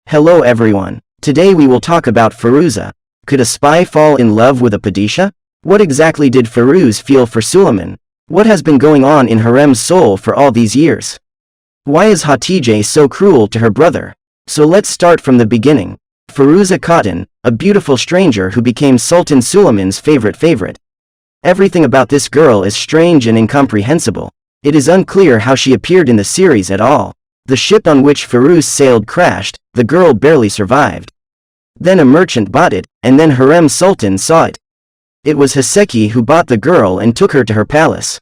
Hello everyone. Today we will talk about Firuza. Could a spy fall in love with a Padishah? What exactly did Firouze feel for Suleiman? What has been going on in Hurrem's soul for all these years? Why is Hatice so cruel to her brother? So let's start from the beginning. Firuza Khatun, a beautiful stranger who became Sultan Suleiman's favorite. Everything about this girl is strange and incomprehensible. It is unclear how she appeared in the series at all. The ship on which Firouze sailed crashed, the girl barely survived. Then a merchant bought it, and then Hurrem Sultan saw it. It was Hatice who bought the girl and took her to her palace.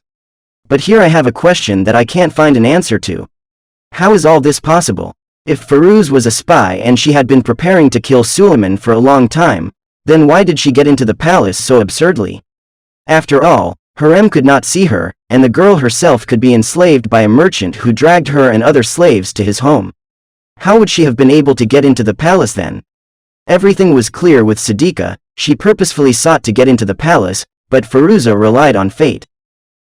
But here I have a question that I can't find an answer to. How is all this possible? If Firouze was a spy and she had been preparing to kill Suleiman for a long time, then why did she get into the palace so absurdly? After all, Hurrem could not see her, and the girl herself could be enslaved by a merchant who dragged her and other slaves to his home. How would she have been able to get into the palace then? Everything was clear with Siddiqa. She purposefully sought to get into the palace, but Firuza relied on fate.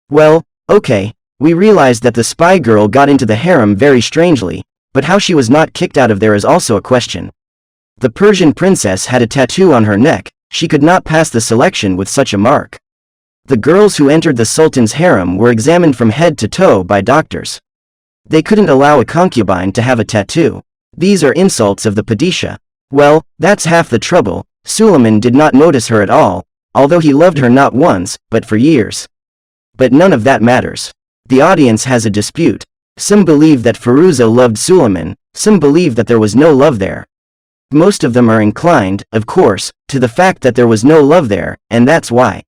Well, okay, we realized that the spy girl got into the harem very strangely, but how she was not kicked out of there is also a question. The Persian princess had a tattoo on her neck. She could not pass the selection with such a mark. The girls who entered the Sultan's harem were examined from head to toe by doctors. They couldn't allow a concubine to have a tattoo. These are insults of the Padishah. Well, that's half the trouble. Suleiman did not notice her at all, although he loved her not once, but for years. But none of that matters. The audience has a dispute. Some believe that Firuza loved Suleiman, some believe that there was no love there. Most of them are inclined, of course, to the fact that there was no love there, and that's why.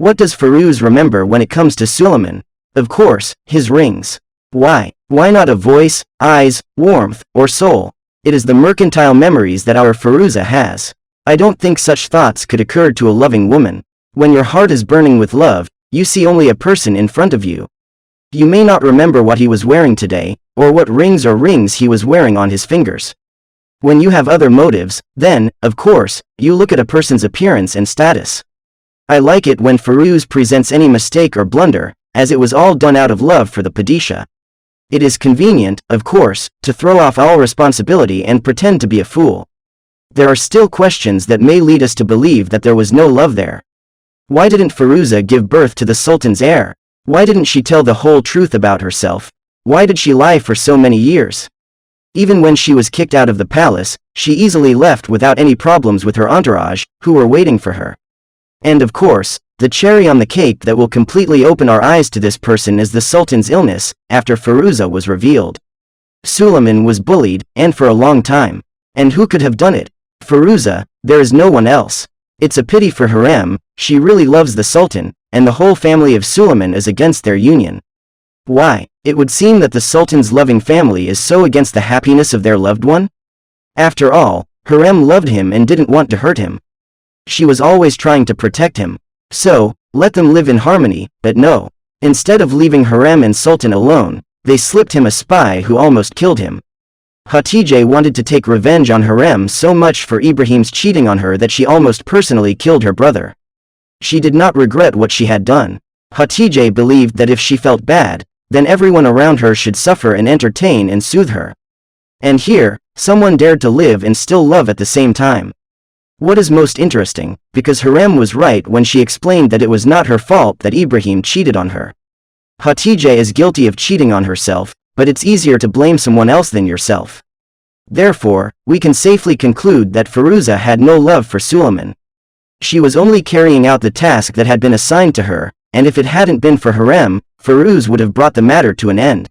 What does Firouze remember when it comes to Suleiman? Of course, his rings. Why? Why not a voice, eyes, warmth, or soul? It is the mercantile memories that our Firuza has. I don't think such thoughts could occur to a loving woman. When your heart is burning with love, you see only a person in front of you. You may not remember what he was wearing today, or what rings he was wearing on his fingers. When you have other motives, then, of course, you look at a person's appearance and status. I like it when Firouze presents any mistake or blunder, as it was all done out of love for the Padishah. It is convenient, of course, to throw off all responsibility and pretend to be a fool. There are still questions that may lead us to believe that there was no love there. Why didn't Firuza give birth to the Sultan's heir? Why didn't she tell the whole truth about herself? Why did she lie for so many years? Even when she was kicked out of the palace, she easily left without any problems with her entourage, who were waiting for her. And of course, the cherry on the cake that will completely open our eyes to this person is the Sultan's illness, after Firuza was revealed. Suleiman was bullied, and for a long time. And who could have done it? Firuza, there is no one else. It's a pity for Hurrem, she really loves the Sultan, and the whole family of Suleiman is against their union. Why? It would seem that the Sultan's loving family is so against the happiness of their loved one? After all, Hurrem loved him and didn't want to hurt him. She was always trying to protect him. So, let them live in harmony, but no. Instead of leaving Hurrem and Sultan alone, they slipped him a spy who almost killed him. Hatice wanted to take revenge on Hurrem so much for Ibrahim's cheating on her that she almost personally killed her brother. She did not regret what she had done. Hatice believed that if she felt bad, then everyone around her should suffer and entertain and soothe her. And here, someone dared to live and still love at the same time. What is most interesting, because Hurrem was right when she explained that it was not her fault that Ibrahim cheated on her. Hatice is guilty of cheating on herself, but it's easier to blame someone else than yourself. Therefore, we can safely conclude that Firuza had no love for Suleiman. She was only carrying out the task that had been assigned to her, and if it hadn't been for Hurrem, Firouze would have brought the matter to an end.